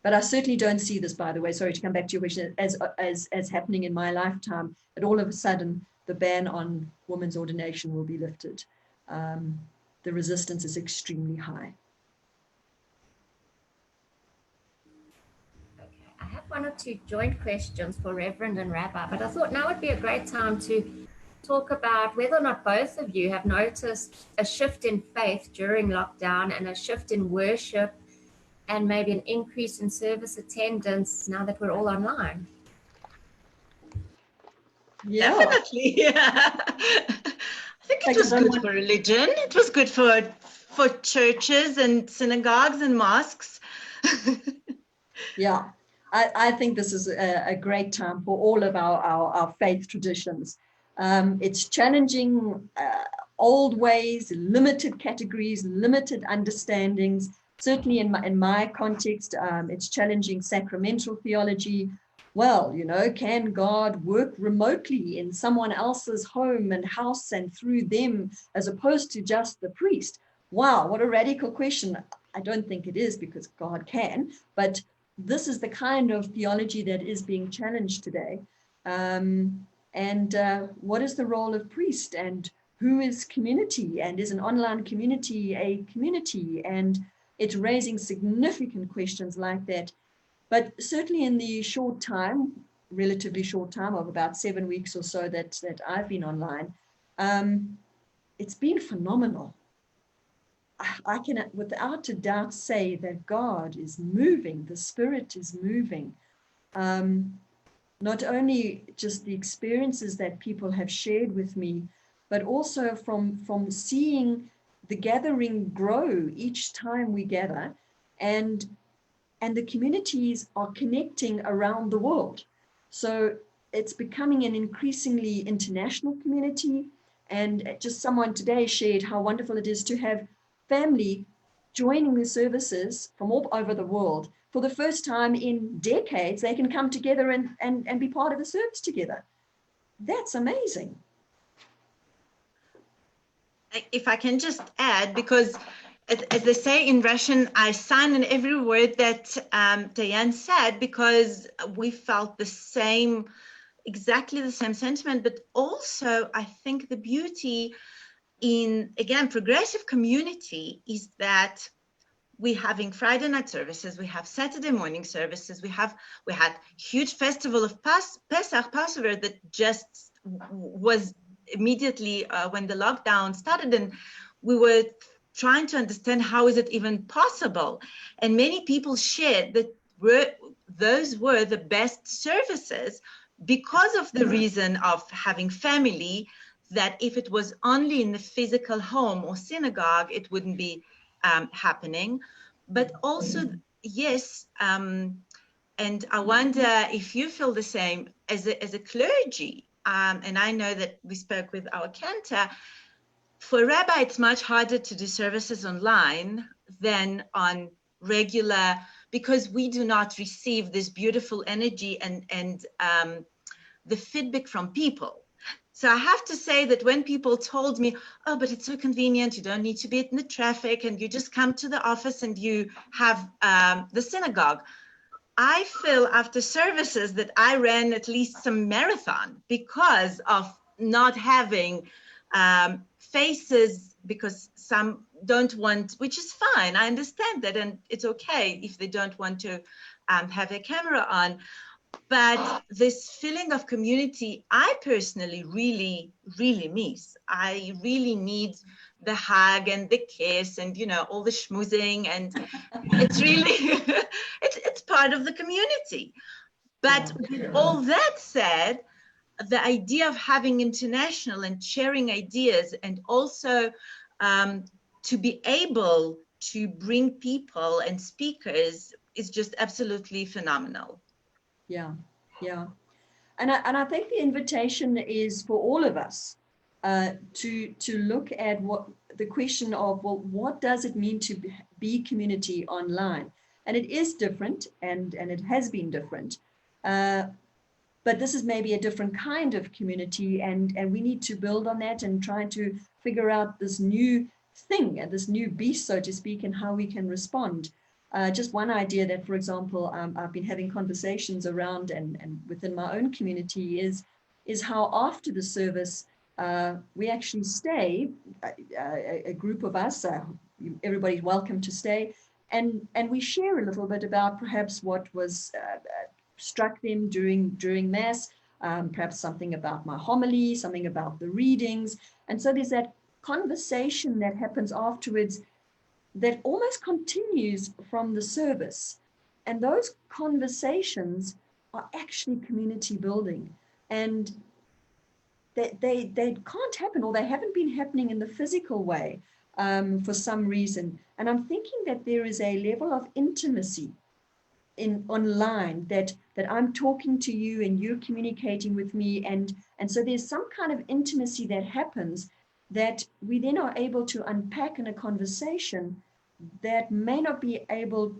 But I certainly don't see this, by the way, sorry to come back to your question, as happening in my lifetime, that all of a sudden the ban on women's ordination will be lifted. The resistance is extremely high. Okay, I have one or two joint questions for Reverend and Rabbi, but I thought now would be a great time to talk about whether or not both of you have noticed a shift in faith during lockdown and a shift in worship and maybe an increase in service attendance now that we're all online. Yeah. Definitely. Yeah. I think it was good for religion. It was good for churches and synagogues and mosques. Yeah, I think this is a great time for all of our faith traditions. It's challenging old ways, limited categories, limited understandings. Certainly in my context, it's challenging sacramental theology. Well, you know, can God work remotely in someone else's home and house and through them as opposed to just the priest? Wow, what a radical question. I don't think it is, because God can, but this is the kind of theology that is being challenged today. What is the role of priest, and who is community, and is an online community a community? And it's raising significant questions like that. But certainly in the short time, relatively short time of about 7 weeks or so that I've been online, it's been phenomenal. I can without a doubt say that God is moving, the Spirit is moving. Not only just the experiences that people have shared with me, but also from seeing the gathering grow each time we gather, and the communities are connecting around the world. So it's becoming an increasingly international community. And just someone today shared how wonderful it is to have family joining the services from all over the world. For the first time in decades, they can come together and be part of the service together. That's amazing. If I can just add, because as they say in Russian, I sign on every word that Dianne said, because we felt the same, exactly the same sentiment. But also, I think the beauty in, again, progressive community is that we're having Friday night services, we have Saturday morning services, we had huge festival of Pesach, Passover, that just was immediately when the lockdown started, and we were trying to understand how is it even possible. And many people shared that those were the best services because of the reason of having family, that if it was only in the physical home or synagogue, it wouldn't be happening. But also, yes, and I wonder if you feel the same as a clergy. And I know that we spoke with our cantor. For rabbi, it's much harder to do services online than on regular, because we do not receive this beautiful energy and the feedback from people. So I have to say that when people told me, oh, but it's so convenient, you don't need to be in the traffic and you just come to the office and you have the synagogue. I feel after services that I ran at least some marathon because of not having faces, because some don't want, which is fine. I understand that, and it's okay if they don't want to have a camera on. But this feeling of community, I personally really, really miss. I really need the hug and the kiss and, you know, all the schmoozing, and it's really, it's part of the community. But with all that said, the idea of having international and sharing ideas, and also to be able to bring people and speakers is just absolutely phenomenal. Yeah, yeah. And I think the invitation is for all of us to look at what the question of, well, what does it mean to be community online? And it is different, and it has been different. But this is maybe a different kind of community, and we need to build on that and try to figure out this new thing, this new beast, so to speak, and how we can respond. Just one idea that, for example, I've been having conversations around and within my own community is how after the service, we actually stay, a group of us, everybody's welcome to stay, and we share a little bit about perhaps what was struck them during Mass, perhaps something about my homily, something about the readings. And so there's that conversation that happens afterwards that almost continues from the service. And those conversations are actually community building. And they can't happen, or they haven't been happening in the physical way for some reason. And I'm thinking that there is a level of intimacy online that I'm talking to you and you're communicating with me. And so there's some kind of intimacy that happens that we then are able to unpack in a conversation that may not be able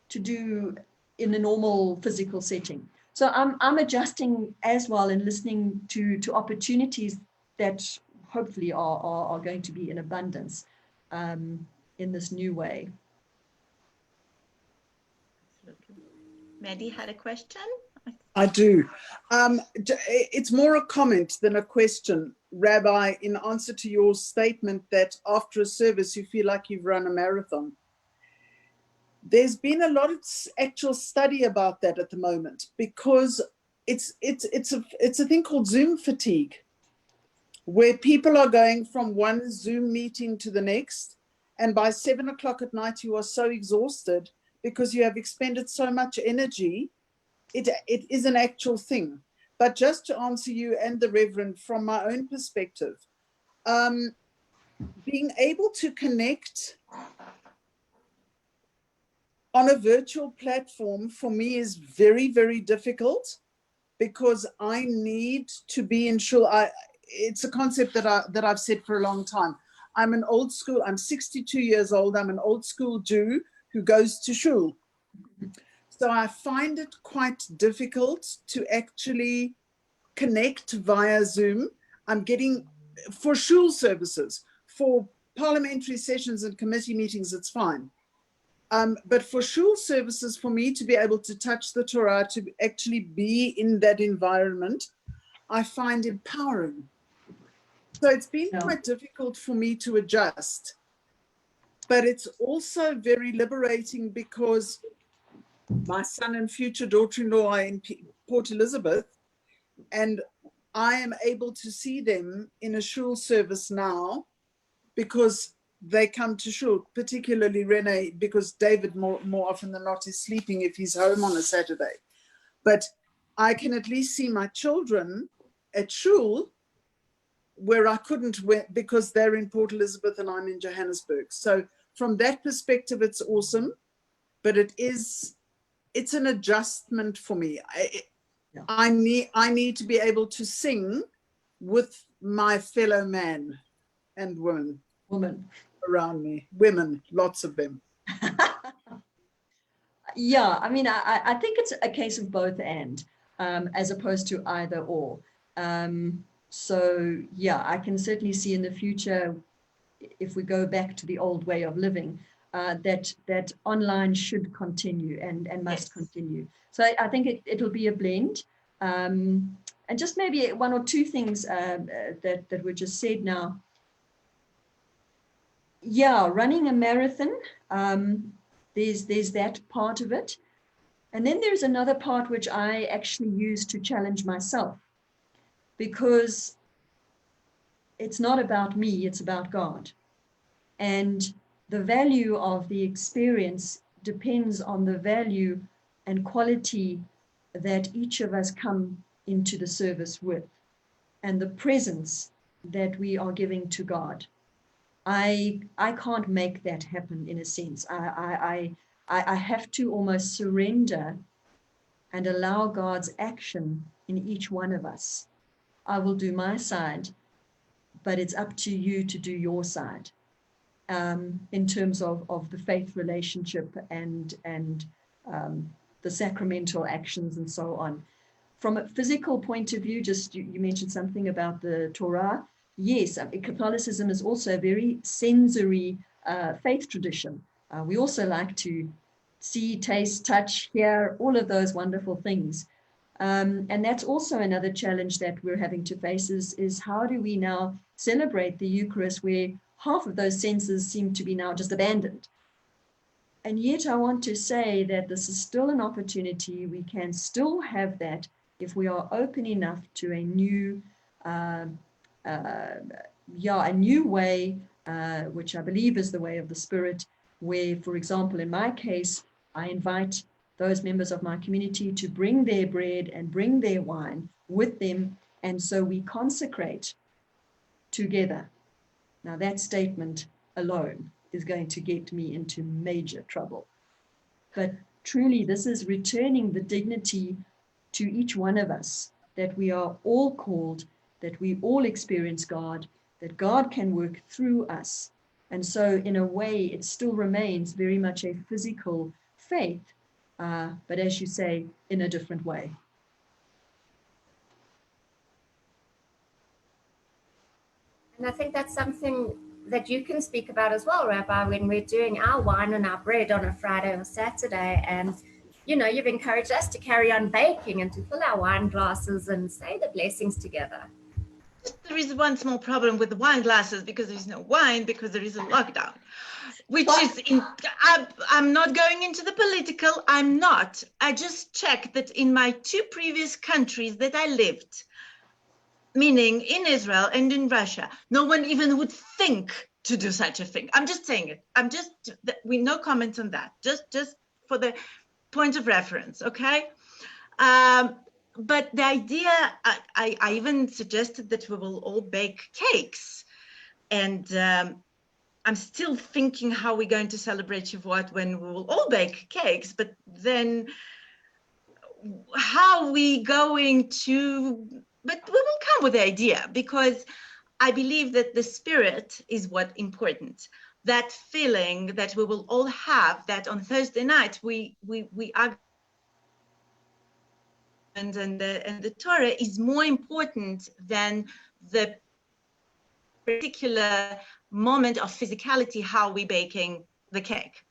to do in a normal physical setting. So I'm adjusting as well and listening to opportunities that hopefully are going to be in abundance in this new way. Maddie had a question? I do. It's more a comment than a question, Rabbi, in answer to your statement that after a service you feel like you've run a marathon. There's been a lot of actual study about that at the moment, because it's a thing called Zoom fatigue, where people are going from one Zoom meeting to the next, and by 7 o'clock at night you are so exhausted because you have expended so much energy. It is an actual thing. But just to answer you and the Reverend from my own perspective, being able to connect on a virtual platform for me is very, very difficult, because I need to be in shul. It's a concept that I've said for a long time. I'm 62 years old. I'm an old school Jew who goes to shul. So I find it quite difficult to actually connect via Zoom. I'm getting, for shul services, for parliamentary sessions and committee meetings, it's fine. But for shul services, for me to be able to touch the Torah, to actually be in that environment, I find empowering. So it's been quite difficult for me to adjust. But it's also very liberating, because my son and future daughter-in-law are in Port Elizabeth, and I am able to see them in a shul service now, because they come to shul, particularly Rene, because David more often than not is sleeping if he's home on a Saturday. But I can at least see my children at shul, where I couldn't, because they're in Port Elizabeth and I'm in Johannesburg. So from that perspective, it's awesome, but it's an adjustment for me. I need to be able to sing with my fellow man and woman around me. Women, lots of them. Yeah, I mean, I think it's a case of both and, as opposed to either or. So yeah, I can certainly see in the future, if we go back to the old way of living, that online should continue and must continue. So I think it'll be a blend. And just maybe one or two things that were just said now. Yeah, running a marathon, there's that part of it. And then there's another part which I actually use to challenge myself, because it's not about me, it's about God. And the value of the experience depends on the value and quality that each of us come into the service with, and the presence that we are giving to God. I can't make that happen, in a sense. I have to almost surrender and allow God's action in each one of us. I will do my side, but it's up to you to do your side, in terms of the faith relationship and the sacramental actions and so on. From a physical point of view, just you mentioned something about the Torah. Yes, Catholicism is also a very sensory faith tradition. We also like to see, taste, touch, hear, all of those wonderful things. And that's also another challenge that we're having to face is how do we now celebrate the Eucharist where half of those senses seem to be now just abandoned. And yet I want to say that this is still an opportunity. We can still have that if we are open enough to a new way, which I believe is the way of the Spirit, where, for example, in my case, I invite those members of my community to bring their bread and bring their wine with them, and so we consecrate together. Now that statement alone is going to get me into major trouble. But truly, this is returning the dignity to each one of us, that we are all called, that we all experience God, that God can work through us. And so in a way, it still remains very much a physical faith, but as you say, in a different way. And I think that's something that you can speak about as well, Rabbi, when we're doing our wine and our bread on a Friday or Saturday. And, you know, you've encouraged us to carry on baking and to fill our wine glasses and say the blessings together. There is one small problem with the wine glasses, because there is no wine, because there is a lockdown, which is, I'm not going into the political, I'm not. I just checked that in my 2 previous countries that I lived, meaning in Israel and in Russia, no one even would think to do such a thing. I'm just saying it. We no comment on that. Just for the point of reference, okay? But the idea, I even suggested that we will all bake cakes, and I'm still thinking how we're going to celebrate Shavuot when we will all bake cakes. But then, how are we going to? But we will come with the idea, because I believe that the spirit is what's important. That feeling that we will all have, that on Thursday night we are, and the Torah is more important than the particular moment of physicality, how we baking the cake.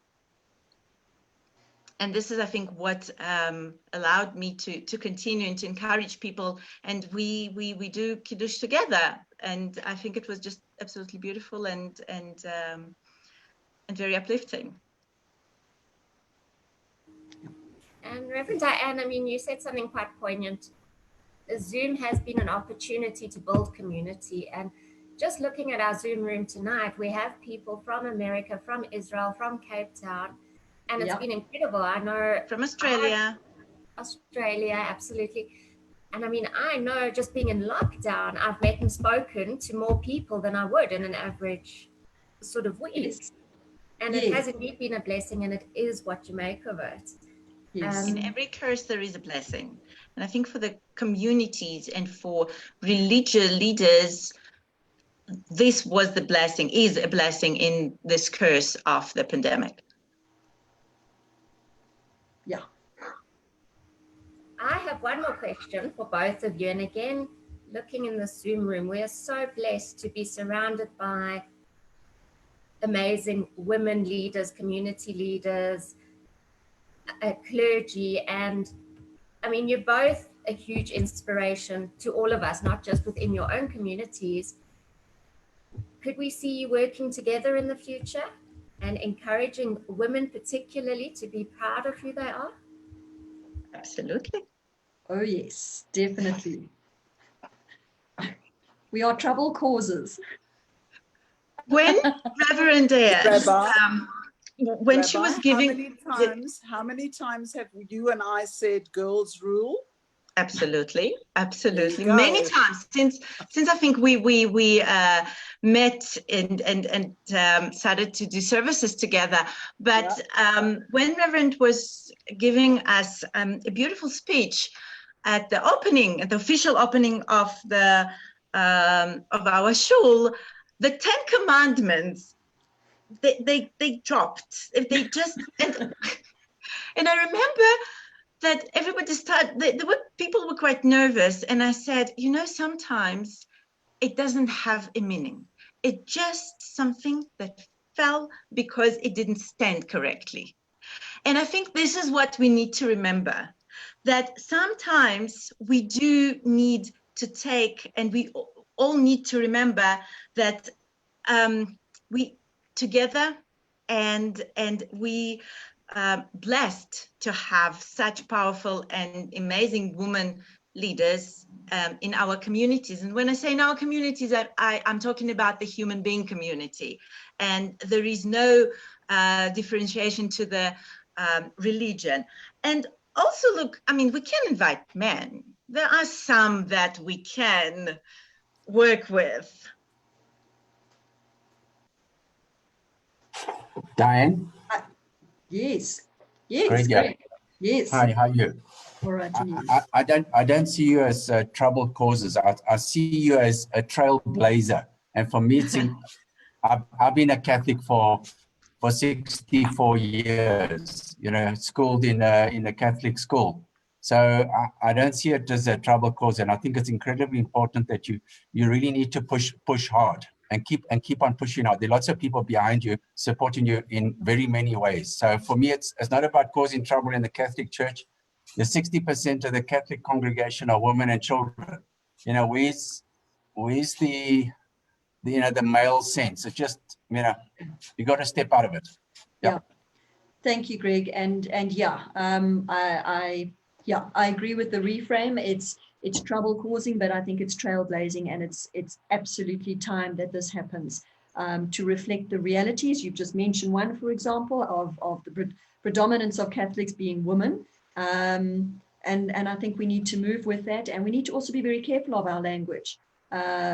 And this is, I think, what allowed me to continue and to encourage people. And we do Kiddush together. And I think it was just absolutely beautiful and very uplifting. And Reverend Dianne, I mean, you said something quite poignant. Zoom has been an opportunity to build community. And just looking at our Zoom room tonight, we have people from America, from Israel, from Cape Town. And it's been incredible. I know from Australia. Australia, absolutely. And I mean, I know just being in lockdown, I've met and spoken to more people than I would in an average sort of week. Yes. And it has indeed been a blessing, and it is what you make of it. Yes. In every curse, there is a blessing. And I think for the communities and for religious leaders, this was the blessing, is a blessing in this curse of the pandemic. Yeah. I have one more question for both of you. And again, looking in this Zoom room, we are so blessed to be surrounded by amazing women leaders, community leaders, clergy, and I mean, you're both a huge inspiration to all of us, not just within your own communities. Could we see you working together in the future and encouraging women particularly to be proud of who they are? Absolutely. Oh, yes, definitely. We are trouble causers. When Reverend Dianne, when Rabbi, she was giving... how many times have you and I said girls rule? Absolutely, absolutely. Many times since I think we met and started to do services together. But when Reverend was giving us a beautiful speech at the opening, at the official opening of the of our shul, the 10 commandments, they dropped. They just and I remember that everybody started, people were quite nervous. And I said, you know, sometimes it doesn't have a meaning. It's just something that fell because it didn't stand correctly. And I think this is what we need to remember, that sometimes we do need to take, and we all need to remember that we together and we blessed to have such powerful and amazing women leaders in our communities. And when I say in our communities, I'm talking about the human being community. And there is no differentiation to the religion. And also, look, I mean, we can invite men. There are some that we can work with. Dianne? Yes. Yes. Great. Great. Yes. Hi, how are you? All right. I don't see you as trouble causers. I see you as a trailblazer. And for me, I've been a Catholic for 64 years. You know, schooled in a Catholic school. So I don't see it as a trouble causer. And I think it's incredibly important that you really need to push hard. And keep on pushing out. There are lots of people behind you, supporting you in very many ways. So for me, it's not about causing trouble in the Catholic Church. The 60% of the Catholic congregation are women and children. You know, where's the male sense? It's just, you know, you got to step out of it. Yeah. Thank you, Greg. And yeah, I agree with the reframe. It's trouble causing, but I think it's trailblazing, and it's absolutely time that this happens to reflect the realities. You've just mentioned one, for example, of the predominance of Catholics being women. And I think we need to move with that, and we need to also be very careful of our language. Am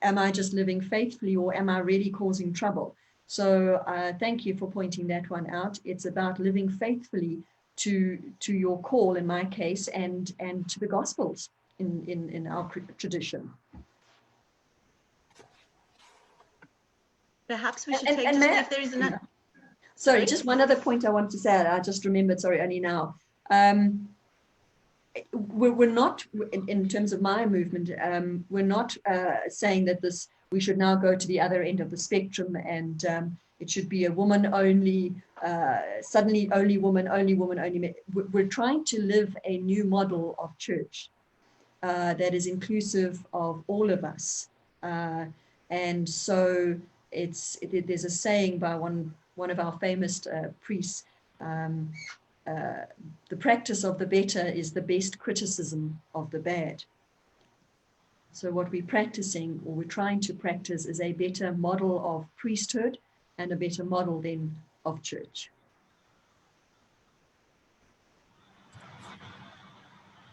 I just living faithfully, or am I really causing trouble? So thank you for pointing that one out. It's about living faithfully to your call, in my case, and to the Gospels in our tradition. Perhaps we should take to see if there is another. Sorry, just one other point I wanted to say. I just remembered, sorry, only now. We're not, in terms of my movement, we're not saying that we should now go to the other end of the spectrum, and it should be a woman only, suddenly only woman, only men. We're trying to live a new model of church that is inclusive of all of us. And so there's a saying by one of our famous priests, the practice of the better is the best criticism of the bad. So what we're practicing, or we're trying to practice, is a better model of priesthood and a better model then of church.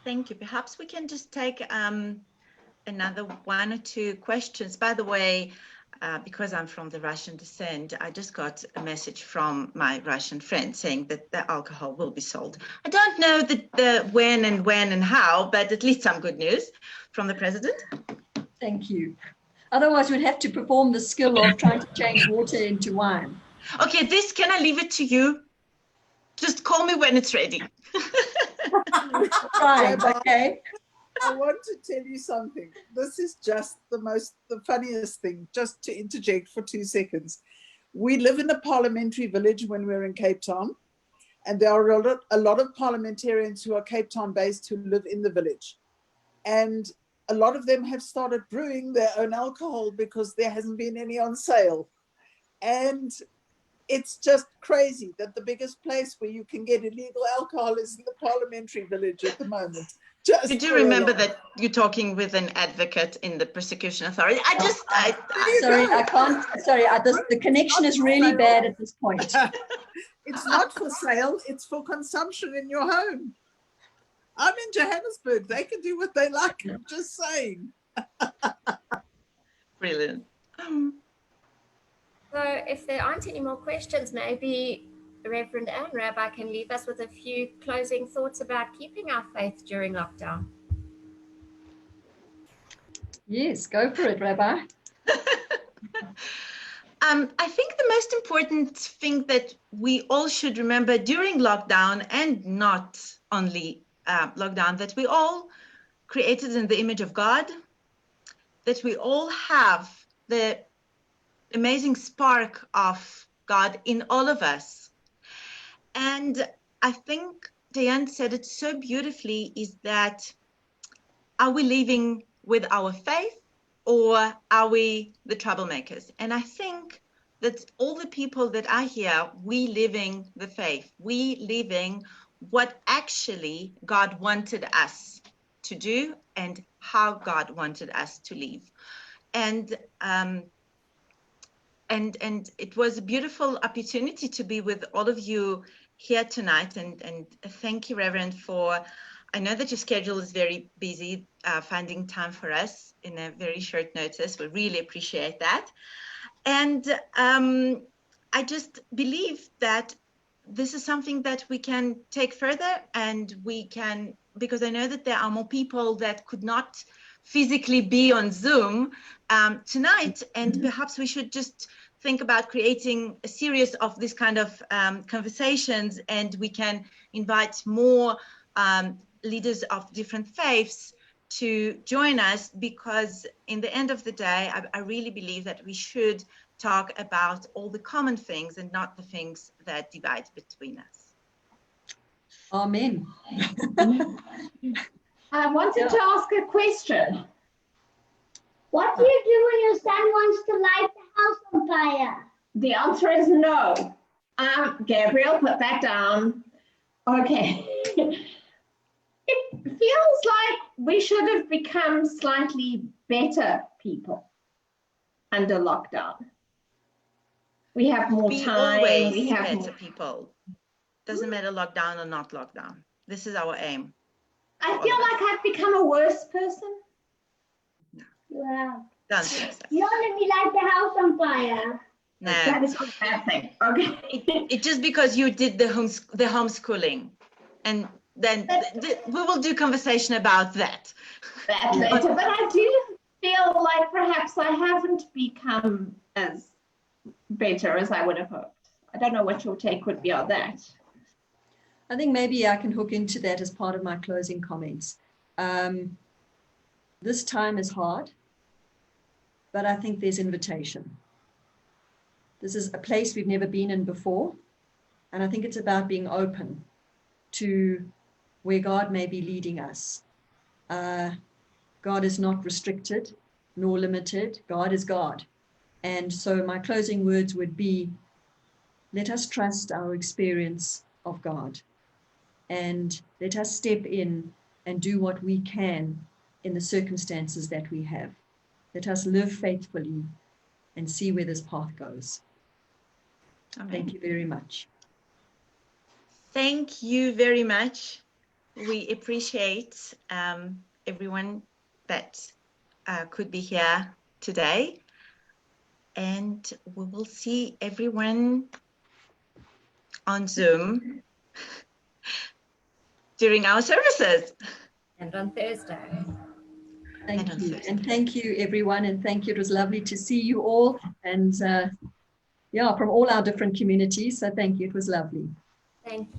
Thank you. Perhaps we can just take another one or two questions. By the way, because I'm from the Russian descent, I just got a message from my Russian friend saying that the alcohol will be sold. I don't know the when and how, but at least some good news from the president. Thank you. Otherwise, we'd have to perform the skill of trying to change water into wine. Okay, can I leave it to you? Just call me when it's ready. Right, okay. I want to tell you something. This is just the funniest thing, just to interject for 2 seconds. We live in a parliamentary village when we're in Cape Town, and there are a lot of parliamentarians who are Cape Town based who live in the village. And a lot of them have started brewing their own alcohol because there hasn't been any on sale. And it's just crazy that the biggest place where you can get illegal alcohol is in the parliamentary village at the moment. Did you remember that you're talking with an advocate in the persecution authority? The connection is really bad at this point. It's not for sale, it's for consumption in your home. I'm in Johannesburg, they can do what they like, I'm just saying. Brilliant. So if there aren't any more questions, maybe Reverend and Rabbi can leave us with a few closing thoughts about keeping our faith during lockdown. Yes, go for it, Rabbi. I think the most important thing that we all should remember during lockdown, and not only lockdown, that we all created in the image of God, that we all have the amazing spark of God in all of us. And I think Dianne said it so beautifully, is that are we living with our faith, or are we the troublemakers? And I think that all the people that are here, we living the faith, we living what actually God wanted us to do and how God wanted us to live. And it was a beautiful opportunity to be with all of you here tonight. And thank you, Reverend, for, I know that your schedule is very busy, finding time for us in a very short notice. We really appreciate that. And I just believe that this is something that we can take further, and we can, because I know that there are more people that could not physically be on Zoom tonight, and perhaps we should just think about creating a series of this kind of conversations, and we can invite more leaders of different faiths to join us, because in the end of the day, I really believe that we should talk about all the common things and not the things that divide between us. Amen. I wanted to ask a question. What do you do when your son wants to light the house on fire? The answer is no. Gabriel, put that down. Okay. It feels like we should have become slightly better people under lockdown. We have more time. We have better people. Doesn't matter lockdown or not lockdown. This is our aim. I feel like I've become a worse person. No. Wow. Don't think so. You don't let me light the house on fire. No. That is a bad thing. Okay. It's just because you did the homeschooling, and then we will do conversation about that. That later, but I do feel like perhaps I haven't become as better as I would have hoped. I don't know what your take would be on that. I think maybe I can hook into that as part of my closing comments. This time is hard, but I think there's invitation. This is a place we've never been in before, and I think it's about being open to where God may be leading us. God is not restricted nor limited. God is God. And so my closing words would be, let us trust our experience of God, and let us step in and do what we can in the circumstances that we have. Let us live faithfully and see where this path goes. Amen. Thank you very much. Thank you very much. We appreciate everyone that could be here today. And we will see everyone on Zoom during our services. And on Thursday. Thank you. And thank you, everyone. And thank you. It was lovely to see you all. And yeah, from all our different communities. So thank you. It was lovely. Thank you.